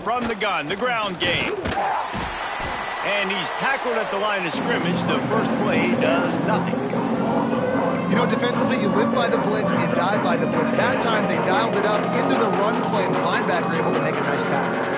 from the gun, the ground game. And he's tackled at the line of scrimmage. The first play does nothing. You know, defensively, you live by the blitz and you die by the blitz. That time, they dialed it up into the run play, and the linebacker able to make a nice tackle.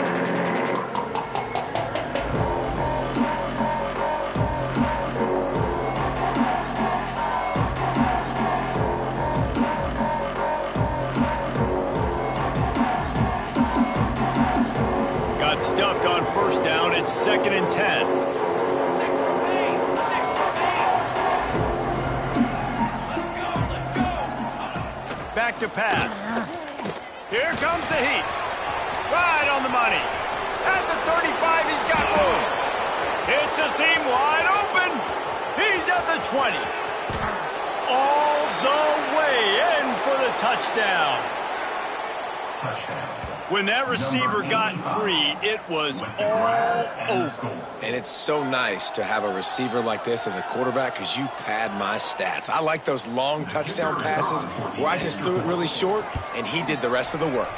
Got stuffed on first down. It's 2nd and 10. Back to pass. Here comes the heat. Right on the money. At the 35, he's got room. Hits a seam wide open. He's at the 20. All the way in for the touchdown. When that receiver got free, it was all over. And it's so nice to have a receiver like this as a quarterback because you pad my stats. I like those long touchdown passes where I just threw it really short and he did the rest of the work.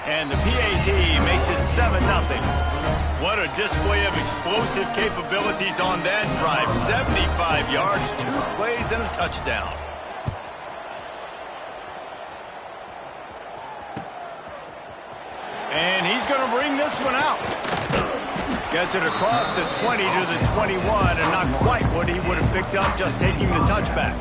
And the PAT makes it 7-0. What a display of explosive capabilities on that drive. 75 yards, 2 plays, and a touchdown. And he's going to bring this one out. Gets it across the 20 to the 21, and not quite what he would have picked up just taking the touchback.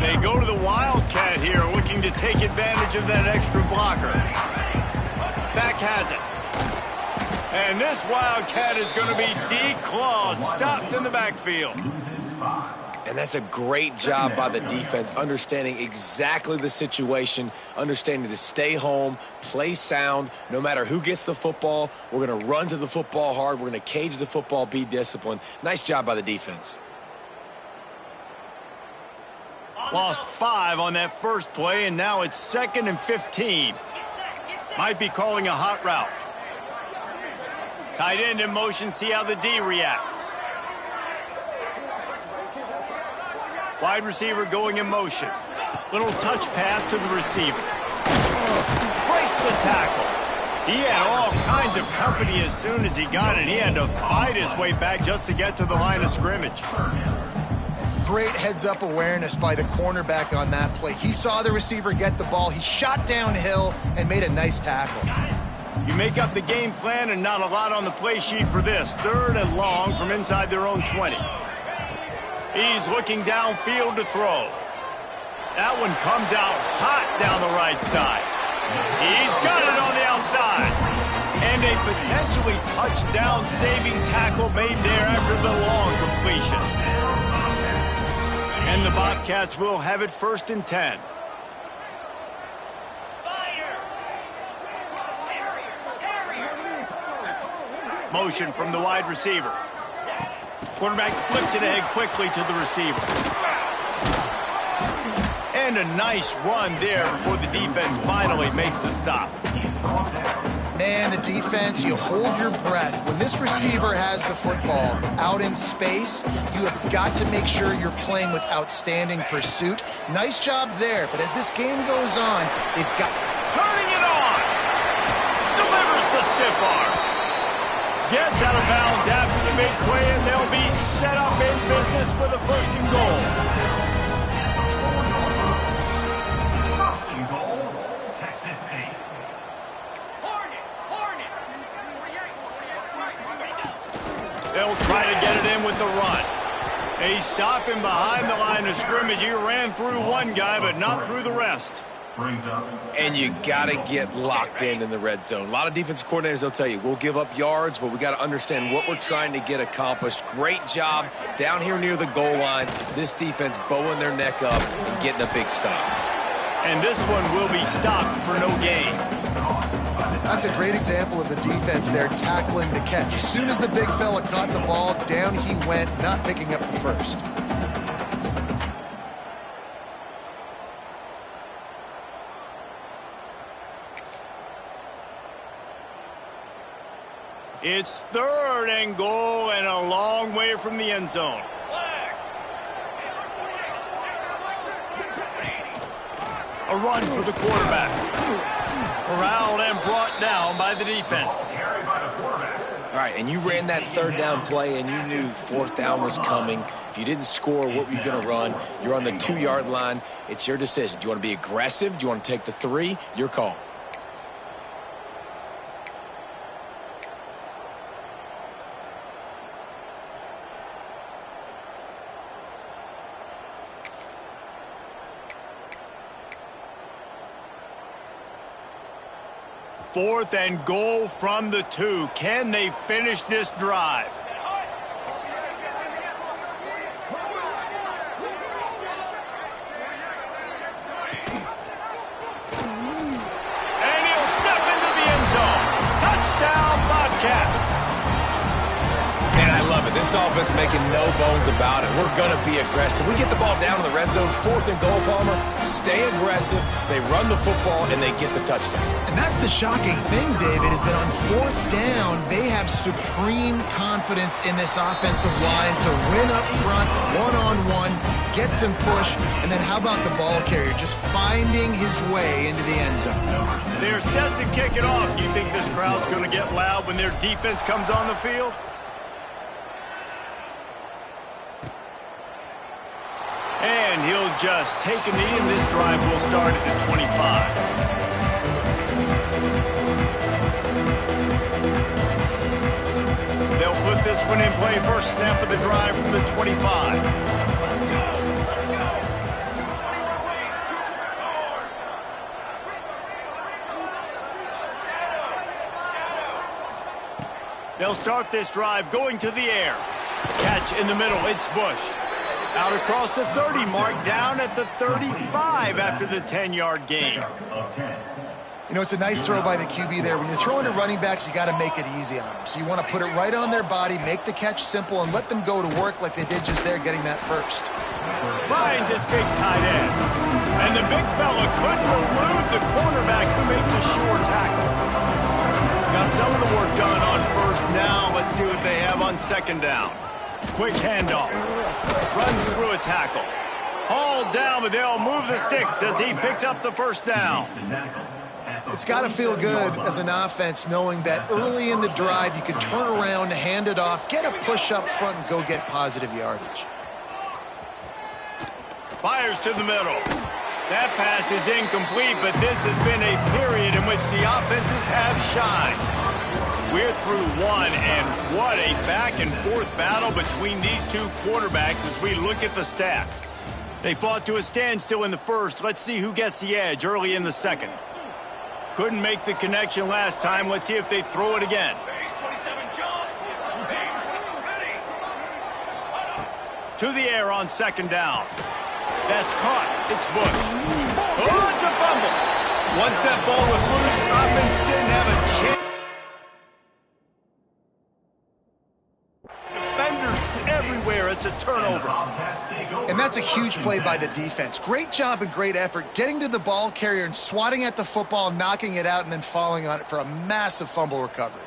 They go to the Wildcat here, looking to take advantage of that extra blocker. Back has it. And this Wildcat is going to be declawed, stopped in the backfield. And that's a great job by the defense, understanding exactly the situation, understanding to stay home, play sound. No matter who gets the football, we're going to run to the football hard. We're going to cage the football, be disciplined. Nice job by the defense. Lost 5 on that first play, and now it's 2nd and 15. Might be calling a hot route. Tight end in motion, see how the D reacts. Wide receiver going in motion. Little touch pass to the receiver. Breaks the tackle. He had all kinds of company as soon as he got it. He had to fight his way back just to get to the line of scrimmage. Great heads-up awareness by the cornerback on that play. He saw the receiver get the ball. He shot downhill and made a nice tackle. You make up the game plan and not a lot on the play sheet for this. 3rd and long from inside their own 20. He's looking downfield to throw. That one comes out hot down the right side. He's got it on the outside. And a potentially touchdown-saving tackle made there after the long completion. And the Bobcats will have it 1st and 10. Motion from the wide receiver. Quarterback flips it ahead quickly to the receiver. And a nice run there before the defense finally makes a stop. Man, the defense, you hold your breath. When this receiver has the football out in space, you have got to make sure you're playing with outstanding pursuit. Nice job there, but as this game goes on, they've got... Turning it on! Delivers the stiff arm. Gets out of bounds after the big play, and they'll be set up in business with a 1st and goal. First and goal, Texas A. They'll try to get it in with the run. They stop him behind the line of scrimmage. He ran through one guy, but not through the rest. And you got to get locked in the red zone. A lot of defensive coordinators, they'll tell you, we'll give up yards, but we got to understand what we're trying to get accomplished. Great job down here near the goal line. This defense bowing their neck up and getting a big stop. And this one will be stopped for no gain. That's a great example of the defense there tackling the catch. As soon as the big fella caught the ball, down he went, not picking up the first. It's 3rd and goal and a long way from the end zone. A run for the quarterback. Corralled and brought down by the defense. All right, and you ran that 3rd down play, and you knew 4th down was coming. If you didn't score, what were you going to run? You're on the 2-yard line. It's your decision. Do you want to be aggressive? Do you want to take the 3? Your call. Fourth and goal from the 2. Can they finish this drive? And he'll step into the end zone. Touchdown, Bobcats. Man, I love it. This offense making no bones about it. We're going to be aggressive. We get the ball down in the red zone, 4th and goal, Palmer. Stay aggressive. They run the football, and they get the touchdown. And that's the shocking thing, David, is that on 4th down, they have supreme confidence in this offensive line to win up front, one-on-one, get some push, and then how about the ball carrier just finding his way into the end zone? They're set to kick it off. Do you think this crowd's going to get loud when their defense comes on the field? And he'll just take a knee, and this drive will start at the 25. They'll put this one in play. First snap of the drive from the 25. They'll start this drive going to the air. Catch in the middle. It's Bush. Out across the 30 mark, down at the 35 after the 10-yard gain. You know, it's a nice throw by the QB there. When you're throwing to running backs, you got to make it easy on them. So you want to put it right on their body, make the catch simple, and let them go to work like they did just there, getting that first. Finds his big tight end. And the big fella couldn't elude the cornerback who makes a sure tackle. Got some of the work done on 1st. Now let's see what they have on 2nd down. Quick handoff. Runs through a tackle. Hauled down, but they'll move the sticks as he picks up the 1st down. It's got to feel good as an offense knowing that early in the drive you can turn around, hand it off, get a push up front, and go get positive yardage. Fires to the middle. That pass is incomplete, but this has been a period in which the offenses have shined. We're through one, and what a back-and-forth battle between these two quarterbacks as we look at the stats. They fought to a standstill in the 1st. Let's see who gets the edge early in the 2nd. Couldn't make the connection last time. Let's see if they throw it again. To the air on 2nd down. That's caught. It's Bush. Oh, it's a fumble. Once that ball was loose, offense didn't have a chance. Everywhere, it's a turnover. And that's a huge play by the defense. Great job and great effort getting to the ball carrier and swatting at the football, knocking it out, and then falling on it for a massive fumble recovery.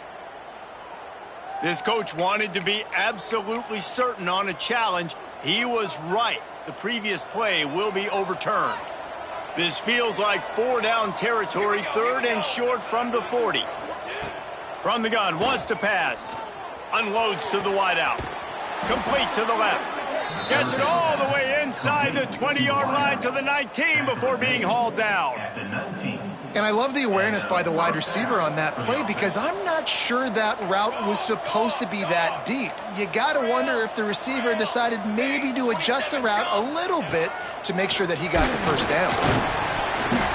This coach wanted to be absolutely certain on a challenge. He was right. The previous play will be overturned. This feels like 4-down territory, 3rd and short from the 40. From the gun, wants to pass. Unloads to the wideout. Complete to the left. Gets it all the way inside the 20-yard line to the 19 before being hauled down. And I love the awareness by the wide receiver on that play because I'm not sure that route was supposed to be that deep. You got to wonder if the receiver decided maybe to adjust the route a little bit to make sure that he got the 1st down.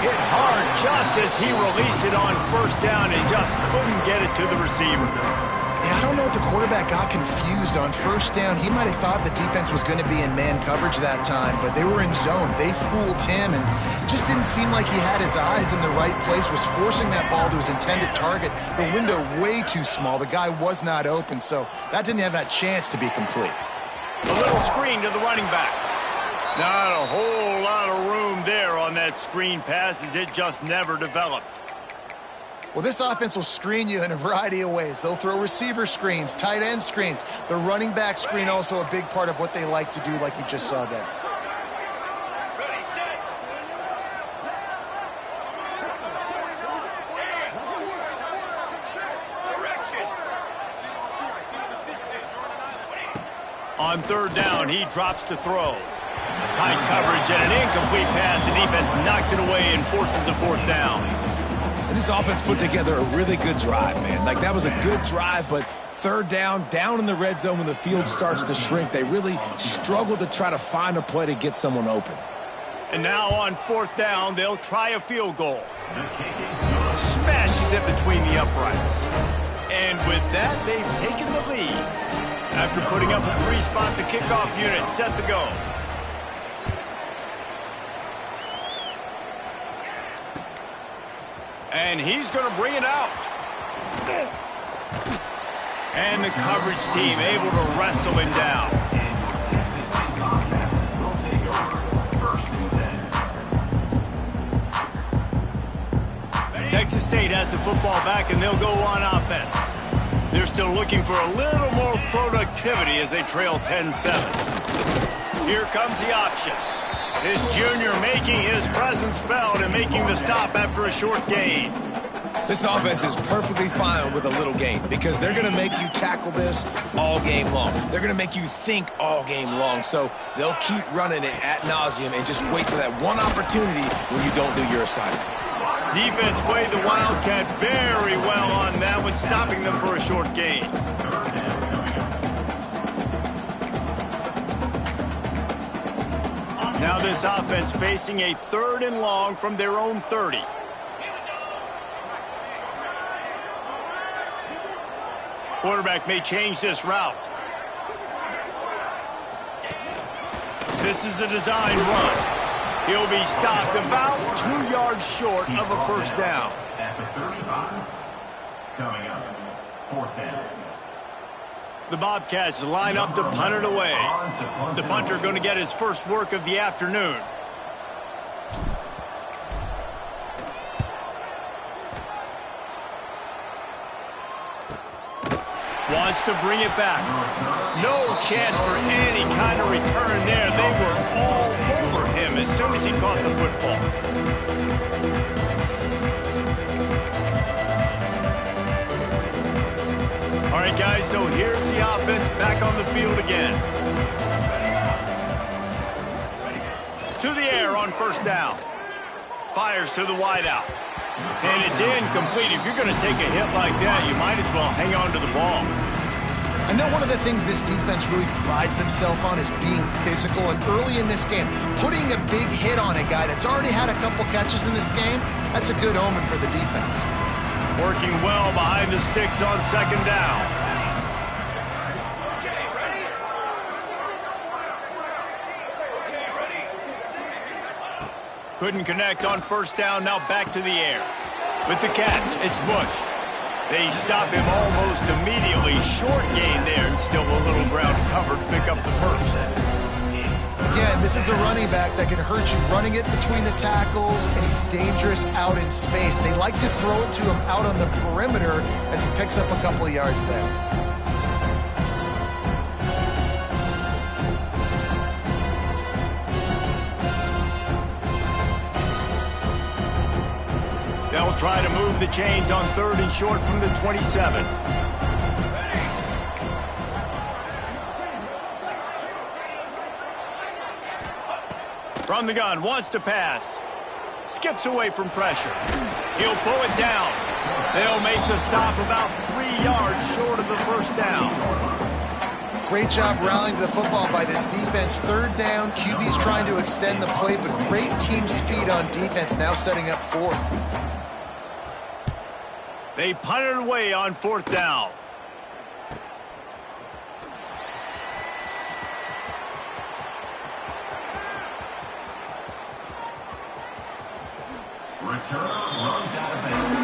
Hit hard just as he released it on 1st down and just couldn't get it to the receiver. Yeah, I don't know if the quarterback got confused on 1st down. He might have thought the defense was going to be in man coverage that time, but they were in zone. They fooled him and just didn't seem like he had his eyes in the right place, was forcing that ball to his intended target. The window way too small. The guy was not open, so that didn't have that chance to be complete. A little screen to the running back. Not a whole lot of room there on that screen pass as it just never developed. Well, this offense will screen you in a variety of ways. They'll throw receiver screens, tight end screens. The running back screen also a big part of what they like to do, like you just saw there. On third down, he drops to throw. Tight coverage and an incomplete pass. The defense knocks it away and forces a fourth down. And this offense put together a really good drive, man. Like, that was a good drive, but third down in the red zone when the field starts to shrink, they really struggle to try to find a play to get someone open. And now on fourth down, they'll try a field goal. Smashes it between the uprights. And with that, they've taken the lead. After putting up a three-spot, the kickoff unit set to go. And he's going to bring it out. And the coverage team able to wrestle him down. Texas State has the football back, and they'll go on offense. They're still looking for a little more productivity as they trail 10-7. Here comes the option. This junior making his presence felt and making the stop after a short gain. This offense is perfectly fine with a little gain because they're going to make you tackle this all game long. They're going to make you think all game long. So they'll keep running it ad nauseum and just wait for that one opportunity when you don't do your assignment. Defense played the Wildcat very well on that one, stopping them for a short gain. Now this offense facing a third and long from their own 30. Quarterback may change this route. This is a design run. He'll be stopped about 2 yards short of a first down. After 35, coming up, fourth down. The Bobcats line up to punt it away. The punter going to get his first work of the afternoon. Wants to bring it back. No chance for any kind of return there. They were all over him as soon as he caught the football. All right, guys, so here's the offense back on the field again. To the air on first down. Fires to the wideout. And it's incomplete. If you're going to take a hit like that, you might as well hang on to the ball. I know one of the things this defense really prides themselves on is being physical, and early in this game, putting a big hit on a guy that's already had a couple catches in this game, that's a good omen for the defense. Working well behind the sticks on second down. Couldn't connect on first down, now back to the air. With the catch, it's Bush. They stop him almost immediately. Short gain there, and still a little ground covered to pick up the first. Again, this is a running back that can hurt you running it between the tackles, and he's dangerous out in space. They like to throw it to him out on the perimeter as he picks up a couple of yards there. They'll try to move the chains on third and short from the 27. From the gun, wants to pass. Skips away from pressure. He'll pull it down. They'll make the stop about 3 yards short of the first down. Great job rallying to the football by this defense. Third down, QB's trying to extend the play, but great team speed on defense, now setting up fourth. They punt it away on fourth down. Return runs out of bounds.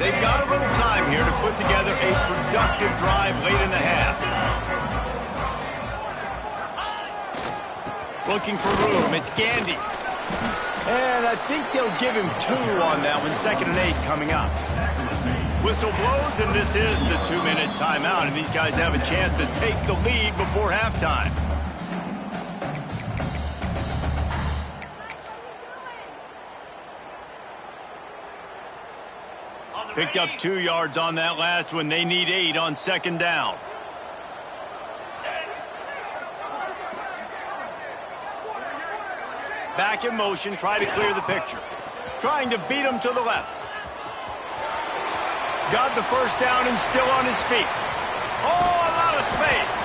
They've got a little time here to put together a productive drive late in the half. Looking for room. It's Gandy. And I think they'll give him 2 on that one. 2nd and 8 coming up. Whistle blows, and this is the 2-minute timeout. And these guys have a chance to take the lead before halftime. Picked up 2 yards on that last one. They need 8 on 2nd down. Back in motion, try to clear the picture. Trying to beat him to the left. Got the first down and still on his feet. Oh, a lot of space.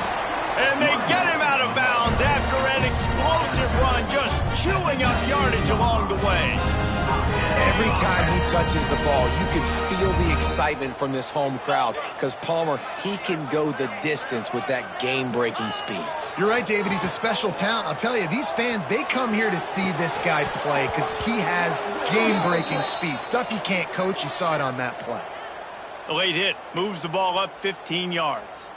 And they get him out of bounds after an explosive run, just chewing up yardage along the way. Every time he touches the ball, you can feel the excitement from this home crowd because Palmer, he can go the distance with that game-breaking speed. You're right, David. He's a special talent. I'll tell you, these fans, they come here to see this guy play because he has game-breaking speed. Stuff you can't coach. You saw it on that play. A late hit. Moves the ball up 15 yards.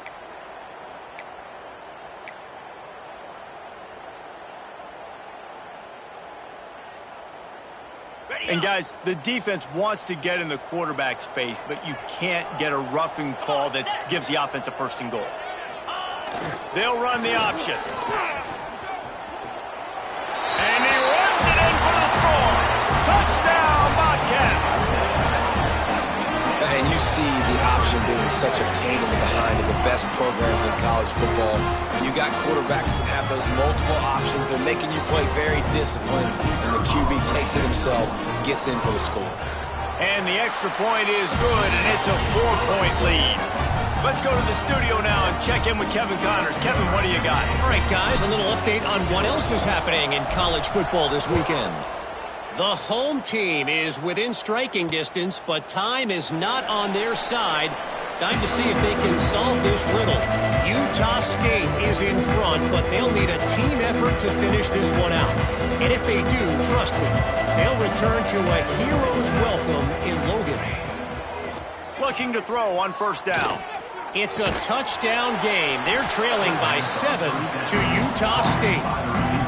And guys, the defense wants to get in the quarterback's face, but you can't get a roughing call that gives the offense a 1st and goal. They'll run the option. And he runs it in for the score. Touchdown, Bobcats. And you see the option being such a pain in the behind of the best programs in college football. When you got quarterbacks that have those multiple options, they're making you play very disciplined, and the QB takes it himself, gets in for the score. And the extra point is good, and it's a 4-point lead. Let's go to the studio now and check in with Kevin Connors. Kevin, what do you got? All right, guys, a little update on what else is happening in college football this weekend. The home team is within striking distance, but time is not on their side. Time to see if they can solve this riddle. Utah State is in front, but they'll need a team effort to finish this one out. And if they do, trust me, they'll return to a hero's welcome in Logan. Looking to throw on 1st down. It's a touchdown game. They're trailing by 7 to Utah State.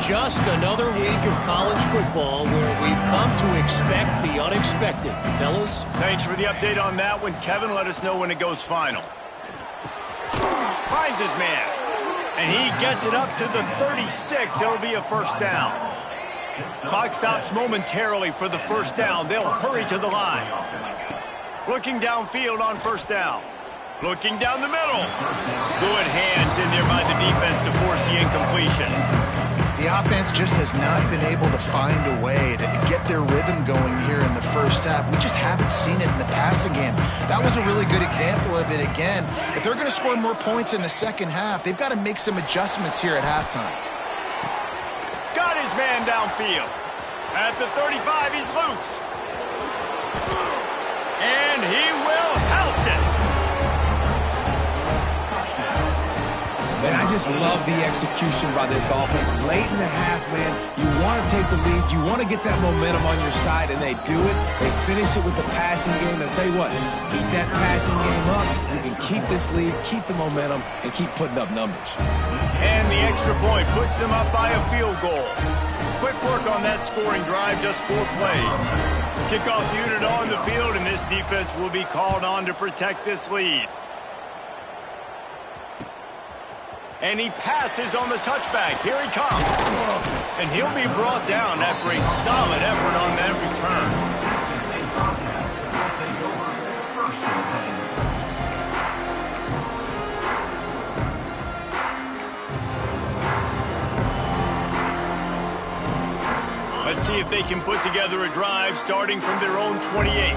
Just another week of college football where we've come to expect the unexpected. Fellas? Thanks for the update on that one, Kevin. Let us know when it goes final. Finds his man. And he gets it up to the 36. It'll be a 1st down. Clock stops momentarily for the 1st down. They'll hurry to the line. Looking downfield on 1st down. Looking down the middle. Good hands in there by the defense to force the incompletion. The offense just has not been able to find a way to get their rhythm going here in the 1st half. We just haven't seen it in the passing game. That was a really good example of it again. If they're going to score more points in the 2nd half, they've got to make some adjustments here at halftime. Got his man downfield. At the 35, he's loose. And he will house it. Man, I just love the execution by this offense. Late in the half, man, you want to take the lead. You want to get that momentum on your side, and they do it. They finish it with the passing game. And I'll tell you what, keep that passing game up. You can keep this lead, keep the momentum, and keep putting up numbers. And the extra point puts them up by a field goal. Quick work on that scoring drive, just 4 plays. Kickoff unit on the field, and this defense will be called on to protect this lead. And he passes on the touchback. Here he comes. And he'll be brought down after a solid effort on that return. Let's see if they can put together a drive starting from their own 28.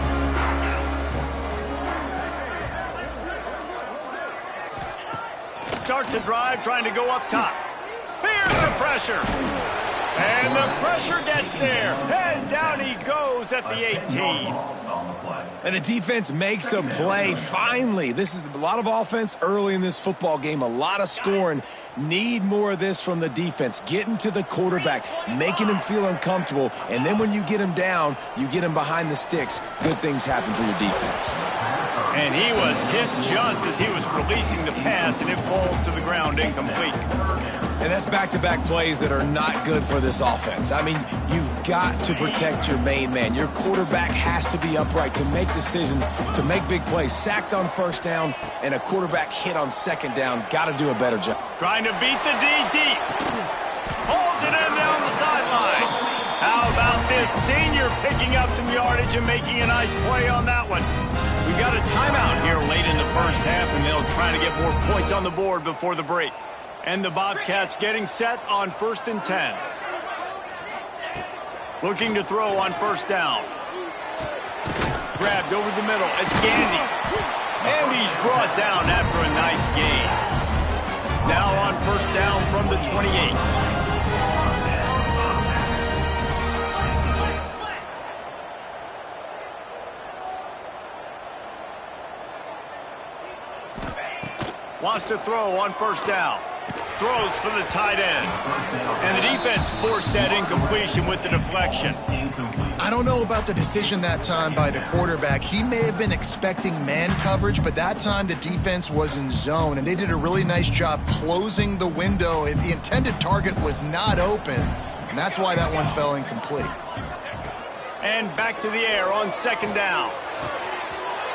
Starts a drive trying to go up top. Here's the pressure. And the pressure gets there. And down he goes at the 18. And the defense makes a play, finally. This is a lot of offense early in this football game, a lot of scoring. Need more of this from the defense. Getting to the quarterback, making him feel uncomfortable, and then when you get him down, you get him behind the sticks. Good things happen for your defense. And he was hit just as he was releasing the pass, and it falls to the ground incomplete. And that's back-to-back plays that are not good for this offense. I mean, you've got to protect your main man. Your quarterback has to be upright to make decisions, to make big plays. Sacked on first down and a quarterback hit on second down. Got to do a better job. Trying to beat the D deep. Pulls it in down the sideline. How about this senior picking up some yardage and making a nice play on that one? We got a timeout here late in the first half, and they'll try to get more points on the board before the break. And the Bobcats getting set on 1st and 10. Looking to throw on first down. Grabbed over the middle. It's Gandy. And he's brought down after a nice gain. Now on first down from the 28. Wants to throw on first down. Throws for the tight end. And the defense forced that incompletion with the deflection. I don't know about the decision that time by the quarterback. He may have been expecting man coverage, but that time the defense was in zone, and they did a really nice job closing the window. The intended target was not open, and that's why that one fell incomplete. And back to the air on second down.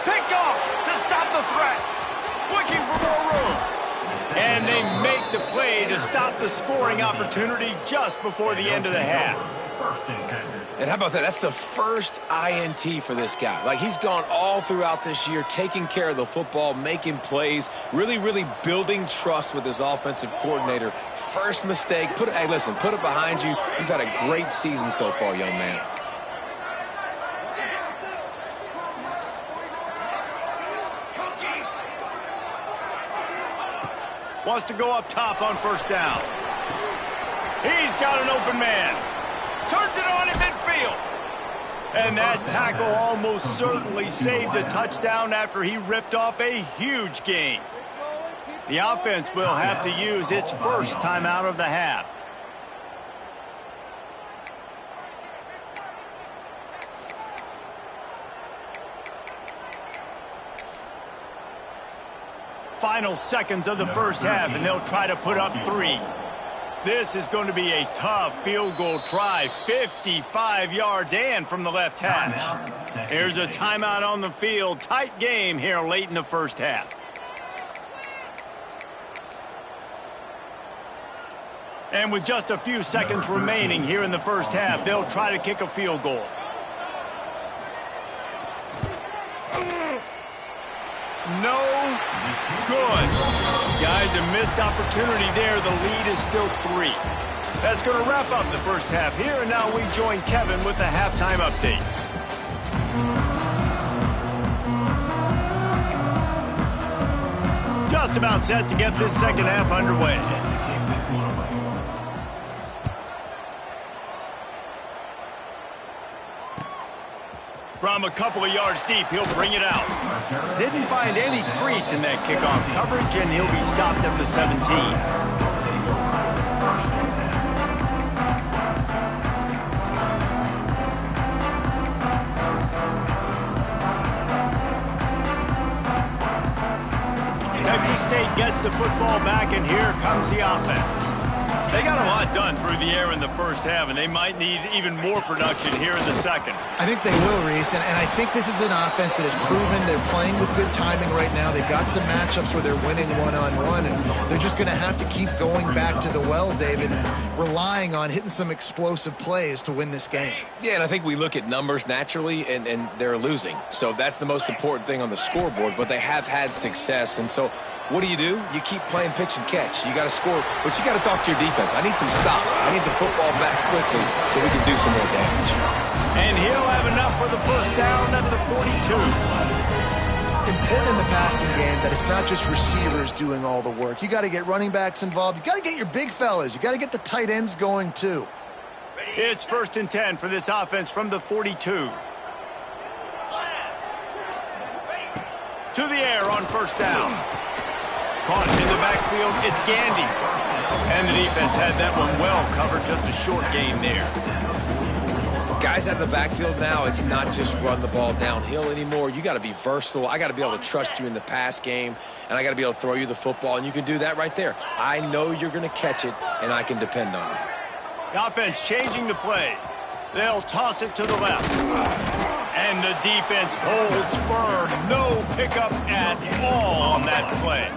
Picked off to stop the threat. Looking for more room. And they make the play to stop the scoring opportunity just before the end of the half. And how about that? That's the first INT for this guy. Like, he's gone all throughout this year, taking care of the football, making plays, really building trust with his offensive coordinator. First mistake. Hey, listen, put it behind you. You've had a great season so far, young man. Wants to go up top on first down. He's got an open man. Turns it on in midfield. And that tackle almost certainly saved a touchdown after he ripped off a huge gain. The offense will have to use its first timeout of the half. Final seconds of the first half, and they'll try to put up 3. This is going to be a tough field goal try. 55 yards and from the left hash. Here's a timeout on the field. Tight game here late in the first half. And with just a few seconds remaining here in the first half, they'll try to kick a field goal. No good. Guys, a missed opportunity there. The lead is still 3. That's going to wrap up the first half here, and now we join Kevin with the halftime update. Just about set to get this second half underway. From a couple of yards deep, he'll bring it out. Didn't find any crease in that kickoff coverage, and he'll be stopped at the 17. Texas State gets the football back, and here comes the offense. They got a lot done through the air in the first half, and they might need even more production here in the second. I think they will, Reese, and I think this is an offense that has proven they're playing with good timing right now. They've got some matchups where they're winning one-on-one, and they're just going to have to keep going back to the well, David, and relying on hitting some explosive plays to win this game. Yeah, and I think we look at numbers naturally, and they're losing. So that's the most important thing on the scoreboard, but they have had success, and so what do? You keep playing pitch and catch. You got to score, but you got to talk to your defense. I need some stops. I need the football back quickly so we can do some more damage. And he'll have enough for the first down at the 42. Important in the passing game that it's not just receivers doing all the work. You got to get running backs involved. You got to get your big fellas. You got to get the tight ends going too. It's 1st and 10 for this offense from the 42. To the air on first down. Caught in the backfield, it's Gandy. And the defense had that one well covered, just a short gain there. guys out of the backfield now, it's not just run the ball downhill anymore. You got to be versatile. I got to be able to trust you in the pass game, and I got to be able to throw you the football, and you can do that right there. I know you're going to catch it, and I can depend on it. The offense changing the play. They'll toss it to the left. And the defense holds firm. No pickup at all on that play.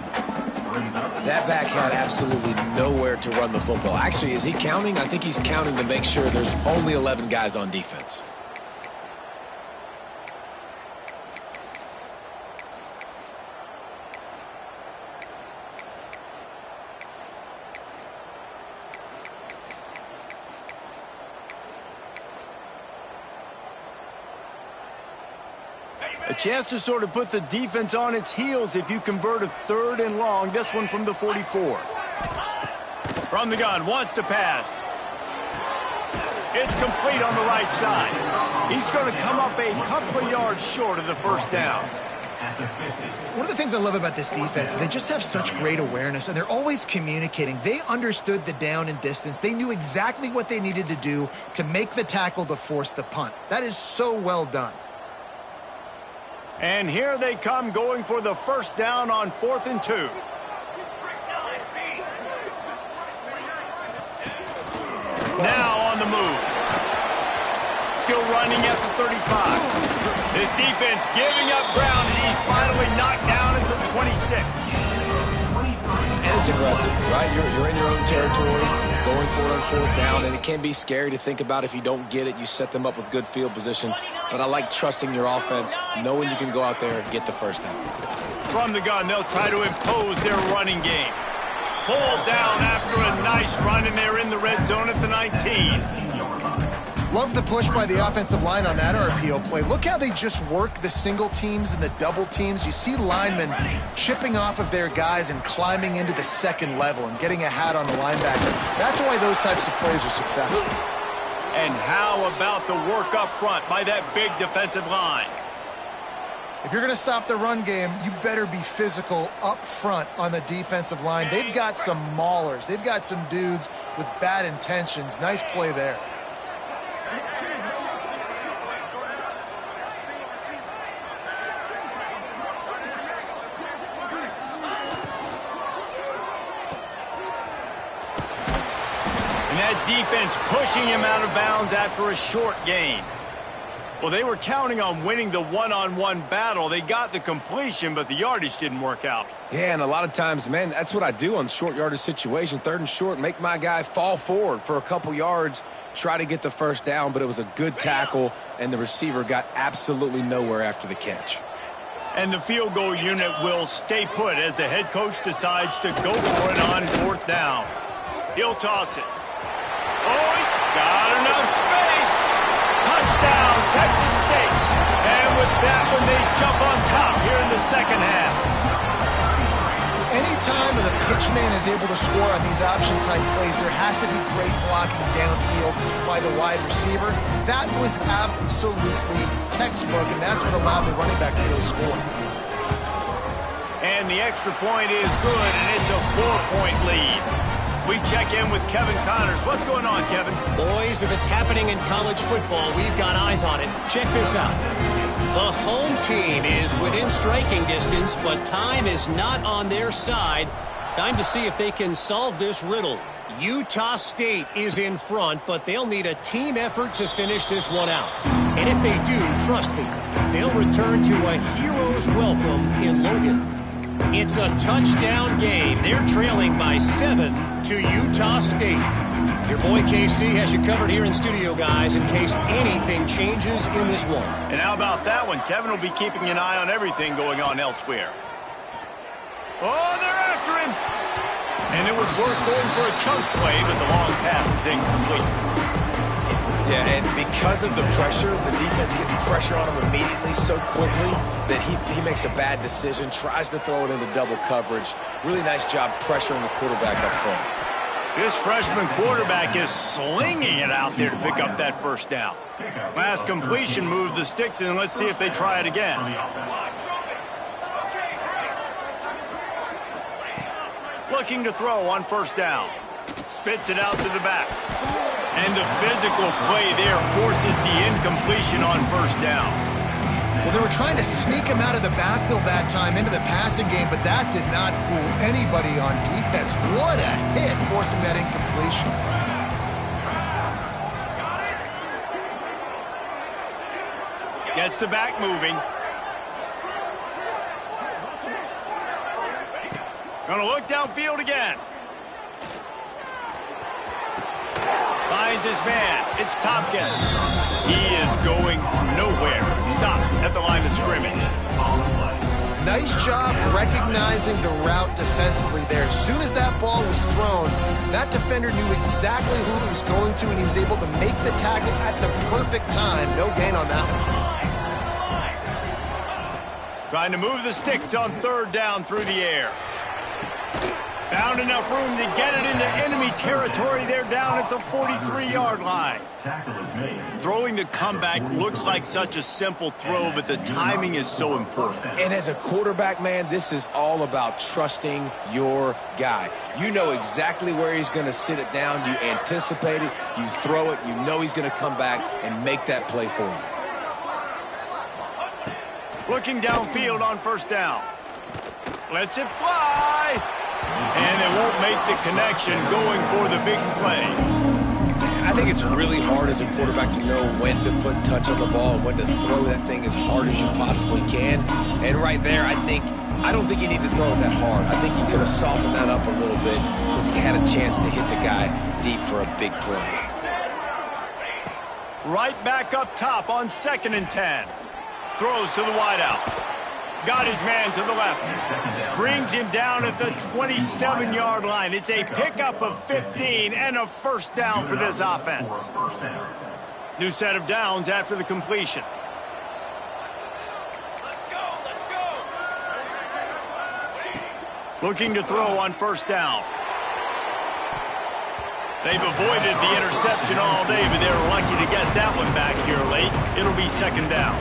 That back had absolutely nowhere to run the football. Actually, is he counting? I think he's counting to make sure there's only 11 guys on defense. A chance to sort of put the defense on its heels if you convert a 3rd and long. This one from the 44. From the gun, wants to pass. It's complete on the right side. He's going to come up a couple of yards short of the first down. One of the things I love about this defense is they just have such great awareness, and they're always communicating. They understood the down and distance. They knew exactly what they needed to do to make the tackle to force the punt. That is so well done. And here they come, going for the first down on 4th and 2. Now on the move. Still running at the 35. This defense giving up ground as he's finally knocked down at the 26. And it's aggressive, right? You're in your own territory, going for it on 4th down, and it can be scary to think about if you don't get it. You set them up with good field position. But I like trusting your offense, knowing you can go out there and get the first down. From the gun, they'll try to impose their running game. Pulled down after a nice run, and they're in the red zone at the 19. Love the push by the offensive line on that RPO play. Look how they just work the single teams and the double teams. You see linemen chipping off of their guys and climbing into the 2nd level and getting a hat on the linebacker. That's why those types of plays are successful. And how about the work up front by that big defensive line? If you're going to stop the run game, you better be physical up front on the defensive line. They've got some maulers. They've got some dudes with bad intentions. Nice play there. And that defense pushing him out of bounds after a short gain. Well, they were counting on winning the one-on-one battle. They got the completion, but the yardage didn't work out. Yeah, and a lot of times, man, that's what I do on short yardage situation. 3rd and short, make my guy fall forward for a couple yards, try to get the first down, but it was a good tackle, and the receiver got absolutely nowhere after the catch. And the field goal unit will stay put as the head coach decides to go for it on 4th down. He'll toss it. Oh, he got enough space. Touchdown, Texas State. And with that one, they jump on top here in the 2nd half. Anytime the pitch man is able to score on these option-type plays, there has to be great blocking downfield by the wide receiver. That was absolutely textbook, and that's what allowed the running back to go score. And the extra point is good, and it's a 4-point lead. We check in with Kevin Connors. What's going on, Kevin? Boys, if it's happening in college football, we've got eyes on it. Check this out. The home team is within striking distance, but time is not on their side. Time to see if they can solve this riddle. Utah State is in front, but they'll need a team effort to finish this one out. And if they do, trust me, they'll return to a hero's welcome in Logan. It's a touchdown game. They're trailing by 7 to Utah State. Your boy KC has you covered here in studio, guys, in case anything changes in this one. And how about that one? Kevin will be keeping an eye on everything going on elsewhere. Oh, they're after him. And it was worth going for a chunk play, but the long pass is incomplete. Yeah, and because of the pressure, the defense gets pressure on him immediately so quickly that he makes a bad decision, tries to throw it into double coverage. Really nice job pressuring the quarterback up front. This freshman quarterback is slinging it out there to pick up that first down. Last completion moved the sticks, and let's see if they try it again. Looking to throw on first down. Spits it out to the back. And the physical play there forces the incompletion on first down. Well, they were trying to sneak him out of the backfield that time into the passing game, but that did not fool anybody on defense. What a hit, forcing that incompletion. Gets the back moving. Gonna look downfield again. Finds his man. It's Tompkins. He is going nowhere. Stop at the line of scrimmage. Nice job recognizing the route defensively there. As soon as that ball was thrown, that defender knew exactly who it was going to, and he was able to make the tackle at the perfect time. No gain on that one. Trying to move the sticks on third down through the air. Found enough room to get it into enemy territory there down at the 43-yard line. Throwing the comeback looks like such a simple throw, but the timing is so important. And as a quarterback, man, this is all about trusting your guy. You know exactly where he's going to sit it down. You anticipate it. You throw it. You know he's going to come back and make that play for you. Looking downfield on first down. Lets it fly. And it won't make the connection going for the big play. I think it's really hard as a quarterback to know when to put touch on the ball and when to throw that thing as hard as you possibly can. And right there, I don't think you need to throw it that hard. I think you could have softened that up a little bit because he had a chance to hit the guy deep for a big play. Right back up top on 2nd and 10. Throws to the wideout. Got his man to the left. Brings him down at the 27-yard line. It's a pickup of 15 and a first down for this offense. New set of downs after the completion. Looking to throw on first down. They've avoided the interception all day, but they were lucky to get that one back here late. It'll be 2nd down.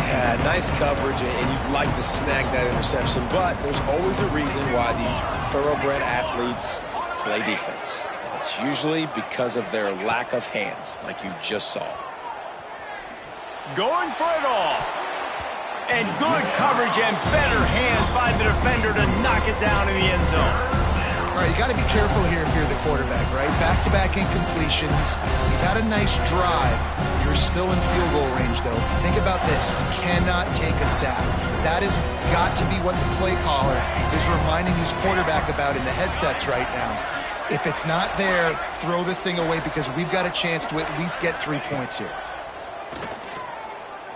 Yeah, nice coverage, and you'd like to snag that interception, but there's always a reason why these thoroughbred athletes play defense. And it's usually because of their lack of hands, like you just saw. Going for it all. And good coverage and better hands by the defender to knock it down in the end zone. All right, you got to be careful here if you're the quarterback, right? Back-to-back incompletions. You've had a nice drive. You're still in field goal range, though. Think about this. You cannot take a sack. That has got to be what the play caller is reminding his quarterback about in the headsets right now. If it's not there, throw this thing away because we've got a chance to at least get 3 points here.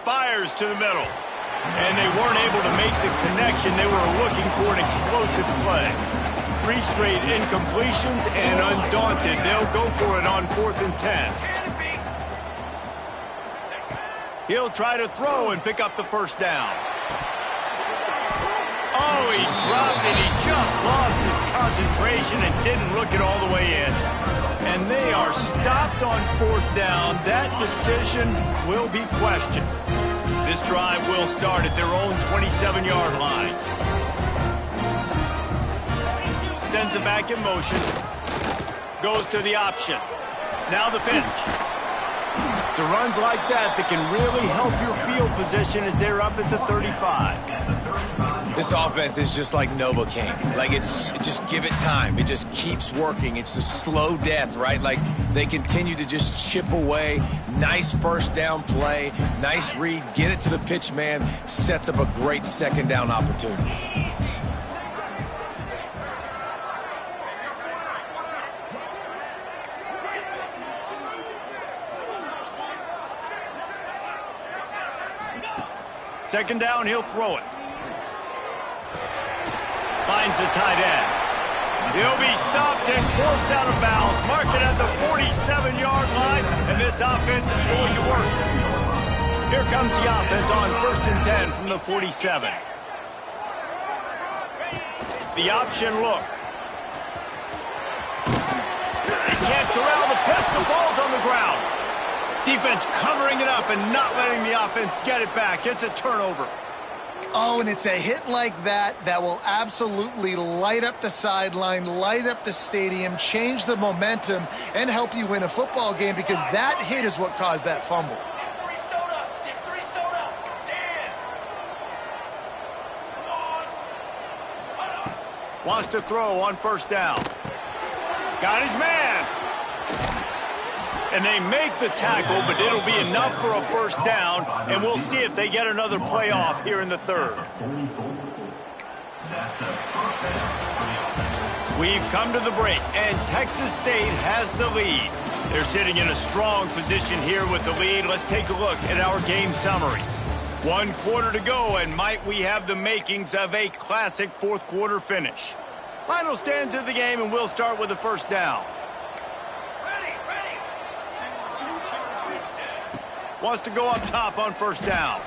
Fires to the middle. And they weren't able to make the connection. They were looking for an explosive play. 3 straight incompletions, and undaunted, they'll go for it on 4th and 10. He'll try to throw and pick up the first down. Oh, he dropped it. He just lost his concentration and didn't look it all the way in. And they are stopped on 4th down. That decision will be questioned. This drive will start at their own 27-yard line. Sends it back in motion. Goes to the option. Now the pitch. It's a runs like that that can really help your field position as they're up at the 35. This offense is just like Novocaine. Like just give it time. It just keeps working. It's a slow death, right? Like they continue to just chip away. Nice first down play. Nice read. Get it to the pitch man. Sets up a great 2nd down opportunity. Second down, he'll throw it. Finds the tight end. He'll be stopped and forced out of bounds. Mark it at the 47-yard line, and this offense is going to work. Here comes the offense on 1st and 10 from the 47. The option look. They can't corral the pitch. The ball's on the ground. Defense covering it up and not letting the offense get it back. It's a turnover. Oh, and it's a hit like that that will absolutely light up the sideline, light up the stadium, change the momentum, and help you win a football game, because that hit is what caused that fumble. Wants to throw on first down. Got his man. And they make the tackle, but it'll be enough for a first down, and we'll see if they get another playoff here in the third. We've come to the break, and Texas State has the lead. They're sitting in a strong position here with the lead. Let's take a look at our game summary. 1 quarter to go, and might we have the makings of a classic fourth quarter finish. Final stands of the game, and we'll start with the first down. Wants to go up top on first down.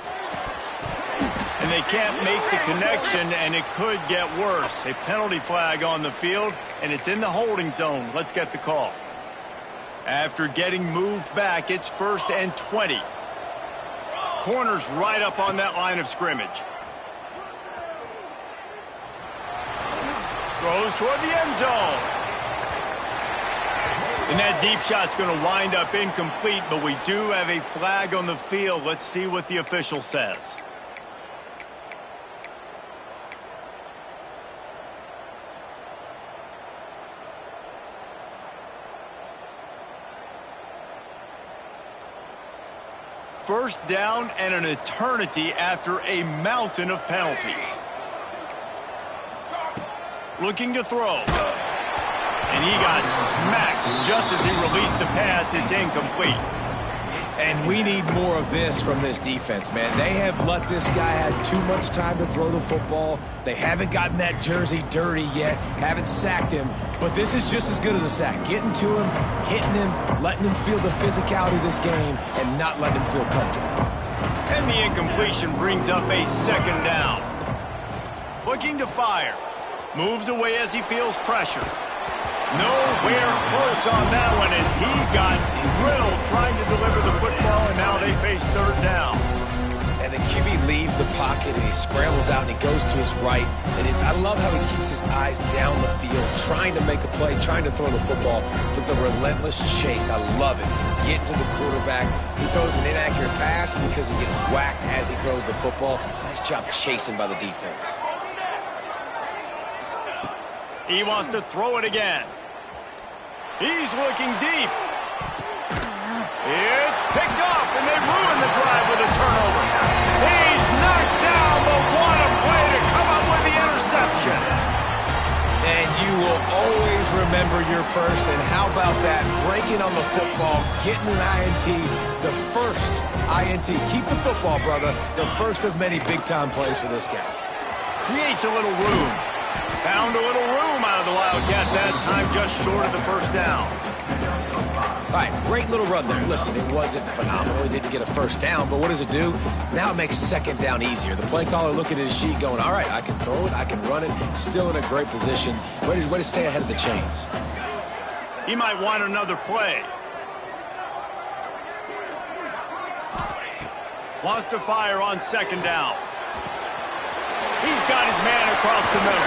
And they can't make the connection, and it could get worse. A penalty flag on the field, and it's in the holding zone. Let's get the call. After getting moved back, it's 1st and 20. Corner's right up on that line of scrimmage. Throws toward the end zone. And that deep shot's going to wind up incomplete, but we do have a flag on the field. Let's see what the official says. First down and an eternity after a mountain of penalties. Looking to throw. And he got smacked just as he released the pass. It's incomplete. And we need more of this from this defense, man. They have let this guy have too much time to throw the football. They haven't gotten that jersey dirty yet, haven't sacked him. But this is just as good as a sack. Getting to him, hitting him, letting him feel the physicality of this game, and not letting him feel comfortable. And the incompletion brings up a second down. Looking to fire. Moves away as he feels pressure. Nowhere close on that one as he got drilled trying to deliver the football, and now they face third down. And the QB leaves the pocket, and he scrambles out, and he goes to his right. And I love how he keeps his eyes down the field, trying to make a play, trying to throw the football, but the relentless chase. I love it. Getting to the quarterback. He throws an inaccurate pass because he gets whacked as he throws the football. Nice job chasing by the defense. He wants to throw it again. He's looking deep. It's picked off, and they ruin the drive with a turnover. He's knocked down, but what a play to come up with the interception. And you will always remember your first, and how about that? Breaking on the football, getting an INT, the first INT. Keep the football, brother. The first of many big-time plays for this guy. Creates a little room. Found a little room out of the Wildcat that time, just short of the first down. All right, great little run there. Listen, it wasn't phenomenal. He didn't get a first down, but what does it do? Now it makes second down easier. The play caller looking at his sheet going, all right, I can throw it, I can run it, still in a great position. Way to stay ahead of the chains. He might want another play. Wants to fire on second down. He's got his man across the middle.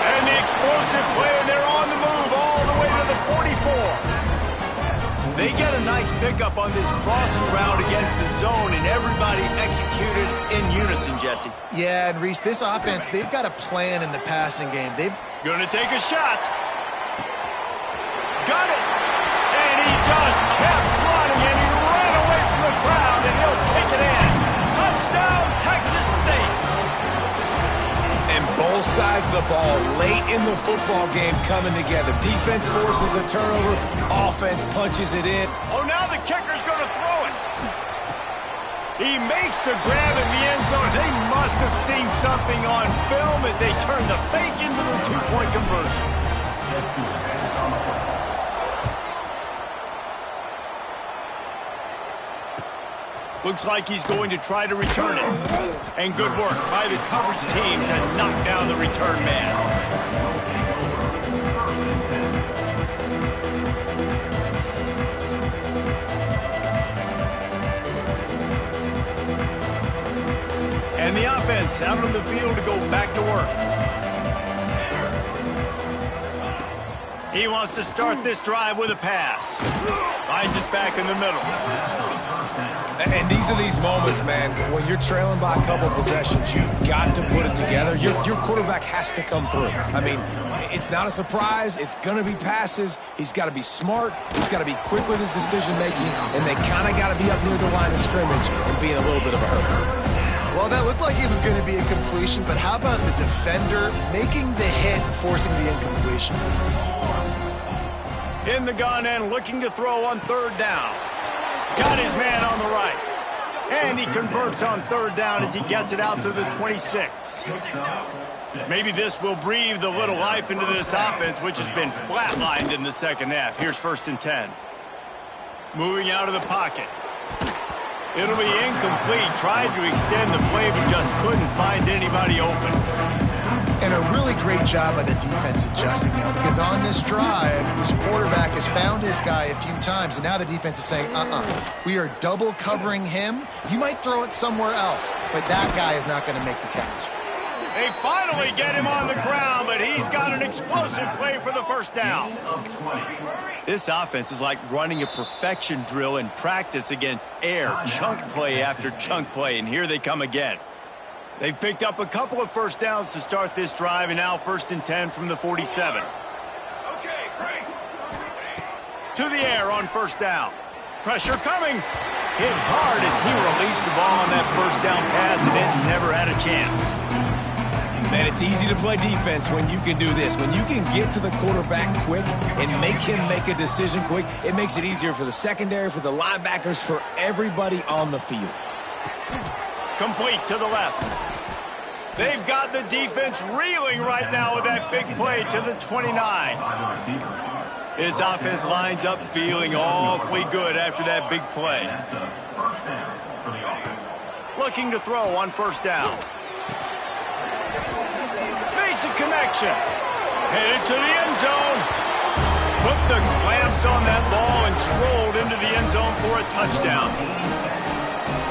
And the explosive play, and they're on the move all the way to the 44. They get a nice pickup on this crossing route against the zone, and everybody executed in unison, Jesse. Yeah, and Reese, this offense, they've got a plan in the passing game. They've gonna take a shot. Got it. And he just kept running, and he ran away from the crowd, and he'll take it in. Touchdown, Texas State. And both sides of the ball late in the football game coming together. Defense forces the turnover. Offense punches it in. Oh, now the kicker's going to throw it. He makes the grab in the end zone. They must have seen something on film as they turn the fake into the two-point conversion. Looks like he's going to try to return it. And good work by the coverage team to knock down the return man. And the backs out on the field to go back to work. He wants to start this drive with a pass. Finds us back in the middle. And these are these moments, man, when you're trailing by a couple possessions, you've got to put it together. Your quarterback has to come through. I mean, it's not a surprise. It's going to be passes. He's got to be smart. He's got to be quick with his decision-making, and they kind of got to be up near the line of scrimmage and be in a little bit of a hurry. Well, that looked like it was going to be a completion, but how about the defender making the hit and forcing the incompletion? In the gun and looking to throw on third down. Got his man on the right. And he converts on third down as he gets it out to the 26. Maybe this will breathe a little life into this offense, which has been flatlined in the second half. Here's 1st and 10. Moving out of the pocket. It'll be incomplete. Tried to extend the play, but just couldn't find anybody open. And a really great job by the defense adjusting now, because on this drive, this quarterback has found his guy a few times, and now the defense is saying, we are double covering him. You might throw it somewhere else, but that guy is not going to make the catch. They finally get him on the ground, but he's got an explosive play for the first down. This offense is like running a perfection drill in practice against air, chunk play after chunk play, and here they come again. They've picked up a couple of first downs to start this drive, and now 1st and 10 from the 47. To the air on first down. Pressure coming. Hit hard as he released the ball on that first down pass, and it never had a chance. Man, it's easy to play defense when you can do this. When you can get to the quarterback quick and make him make a decision quick, it makes it easier for the secondary, for the linebackers, for everybody on the field. Complete to the left. They've got the defense reeling right now with that big play to the 29. His offense lines up feeling awfully good after that big play. Looking to throw on first down. Makes a connection. Headed to the end zone. Put the clamps on that ball and strolled into the end zone for a touchdown.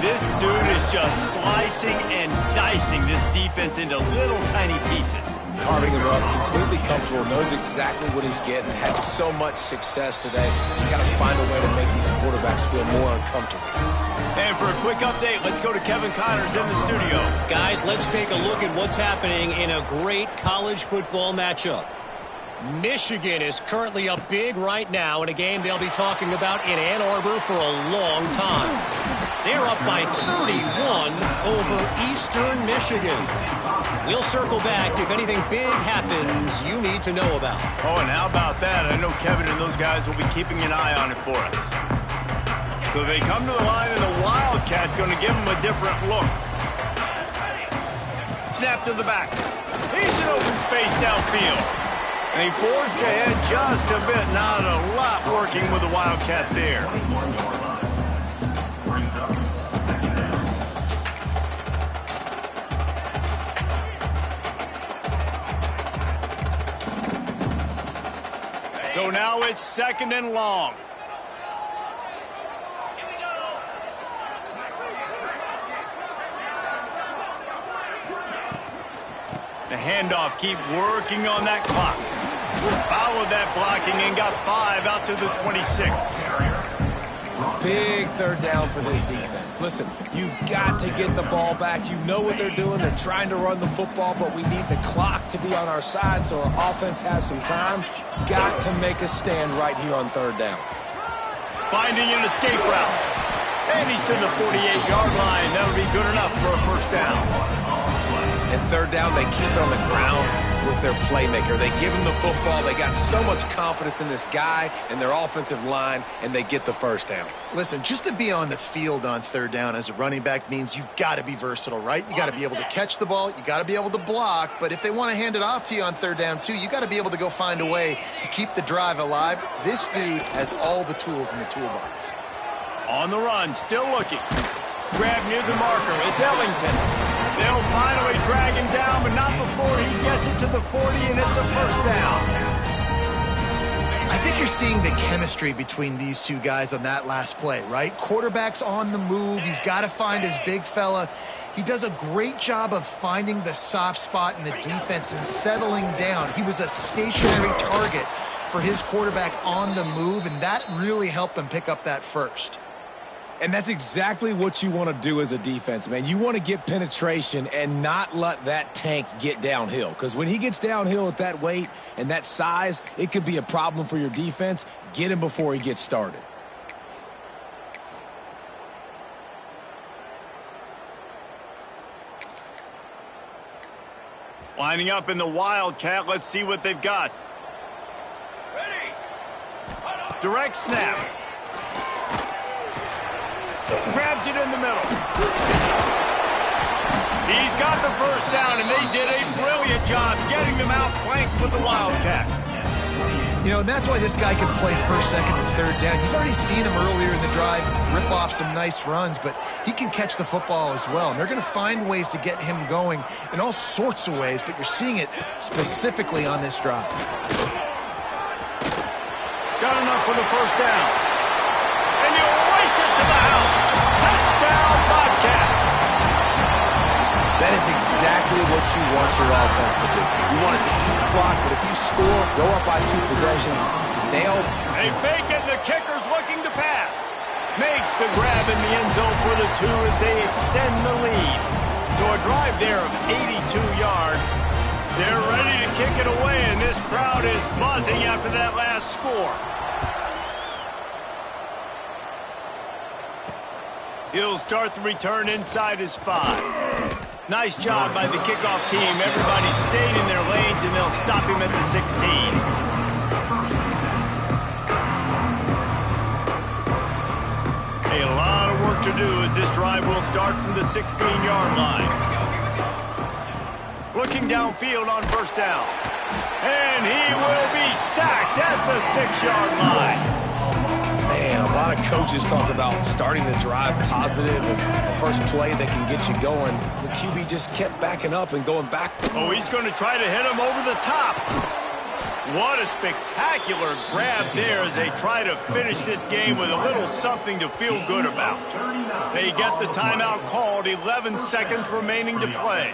This dude is just slicing and dicing this defense into little tiny pieces. Carving him up, completely comfortable, knows exactly what he's getting, had so much success today. You got to find a way to make these quarterbacks feel more uncomfortable. And for a quick update, let's go to Kevin Connors in the studio. Guys, let's take a look at what's happening in a great college football matchup. Michigan is currently up big right now in a game they'll be talking about in Ann Arbor for a long time. They're up by 31 over Eastern Michigan. We'll circle back if anything big happens you need to know about. Oh, and how about that? I know Kevin and those guys will be keeping an eye on it for us. So they come to the line, and the Wildcat going to give them a different look. Snap to the back. He's in open space downfield. And he forged ahead just a bit. Not a lot working with the Wildcat there. So now it's 2nd and long. The handoff, keep working on that clock. Followed that blocking and got 5 out to the 26. Big third down for this defense. Listen, you've got to get the ball back. You know what they're doing. They're trying to run the football, but we need the clock to be on our side so our offense has some time. Got to make a stand right here on third down. Finding an escape route. And he's to the 48-yard line. That'll be good enough for a first down. And third down, they keep it on the ground with their playmaker. They give him the football. They got so much confidence in this guy and their offensive line, and they get the first down. Listen, just to be on the field on third down as a running back means you've got to be versatile, right? You got to be able to catch the ball. You got to be able to block. But if they want to hand it off to you on third down, too, you got to be able to go find a way to keep the drive alive. This dude has all the tools in the toolbox. On the run, still looking. Grab near the marker. It's Ellington. They'll finally drag him down, but not before he gets it to the 40, and it's a first down. I think you're seeing the chemistry between these two guys on that last play, right? Quarterback's on the move. He's got to find his big fella. He does a great job of finding the soft spot in the defense and settling down. He was a stationary target for his quarterback on the move, and that really helped him pick up that first. And that's exactly what you want to do as a defense, man. You want to get penetration and not let that tank get downhill. Because when he gets downhill at that weight and that size, it could be a problem for your defense. Get him before he gets started. Lining up in the Wildcat. Let's see what they've got. Direct snap. Grabs it in the middle. He's got the first down, and they did a brilliant job getting them out flanked with the Wildcat. You know, and that's why this guy can play first, second, and third down. You've already seen him earlier in the drive rip off some nice runs, but he can catch the football as well. And they're going to find ways to get him going in all sorts of ways, but you're seeing it specifically on this drive. Got enough for the first down. And he'll race it to the house. Touchdown, Bobcats. That is exactly what you want your offense to do. You want it to eat clock, but if you score, go up by 2 possessions, nail. They fake it, and the kicker's looking to pass. Makes the grab in the end zone for the 2 as they extend the lead. So a drive there of 82 yards. They're ready to kick it away, and this crowd is buzzing after that last score. He'll start the return inside his 5. Nice job by the kickoff team. Everybody stayed in their lanes, and they'll stop him at the 16. A lot of work to do as this drive will start from the 16-yard line. Looking downfield on first down. And he will be sacked at the 6-yard line. Man, a lot of coaches talk about starting the drive positive and a first play that can get you going. The QB just kept backing up and going back. Oh, he's going to try to hit him over the top. What a spectacular grab there as they try to finish this game with a little something to feel good about. They get the timeout called, 11 seconds remaining to play.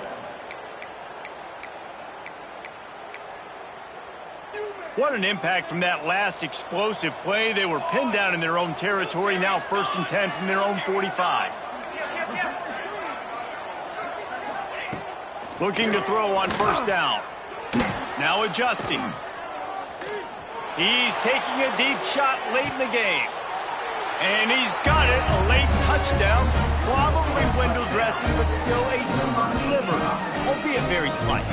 What an impact from that last explosive play. They were pinned down in their own territory, now 1st and 10 from their own 45. Looking to throw on first down. Now adjusting. He's taking a deep shot late in the game. And he's got it, a late touchdown. Probably window dressing, but still a sliver, albeit very slight.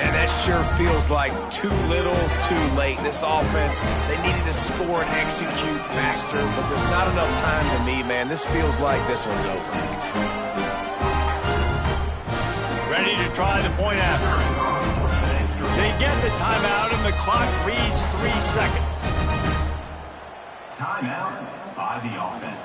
And that sure feels like too little, too late. This offense, they needed to score and execute faster, but there's not enough time to me, man. This feels like this one's over. Ready to try the point after. They get the timeout, and the clock reads 3 seconds. Timeout by the offense.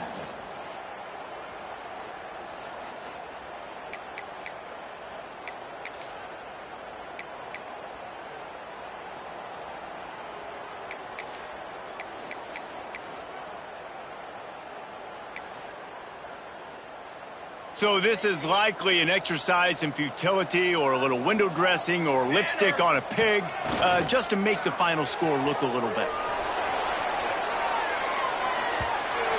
So this is likely an exercise in futility or a little window dressing or lipstick on a pig, just to make the final score look a little better.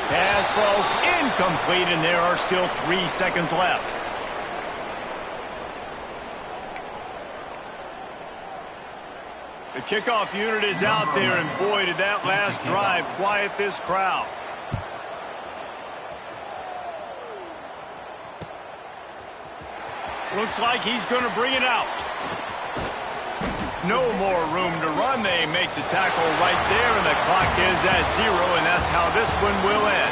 Pass falls incomplete, and there are still 3 seconds left. The kickoff unit is out there, and boy, did that last drive quiet this crowd. Looks like he's going to bring it out. No more room to run. They make the tackle right there, and the clock is at 0, and that's how this one will end.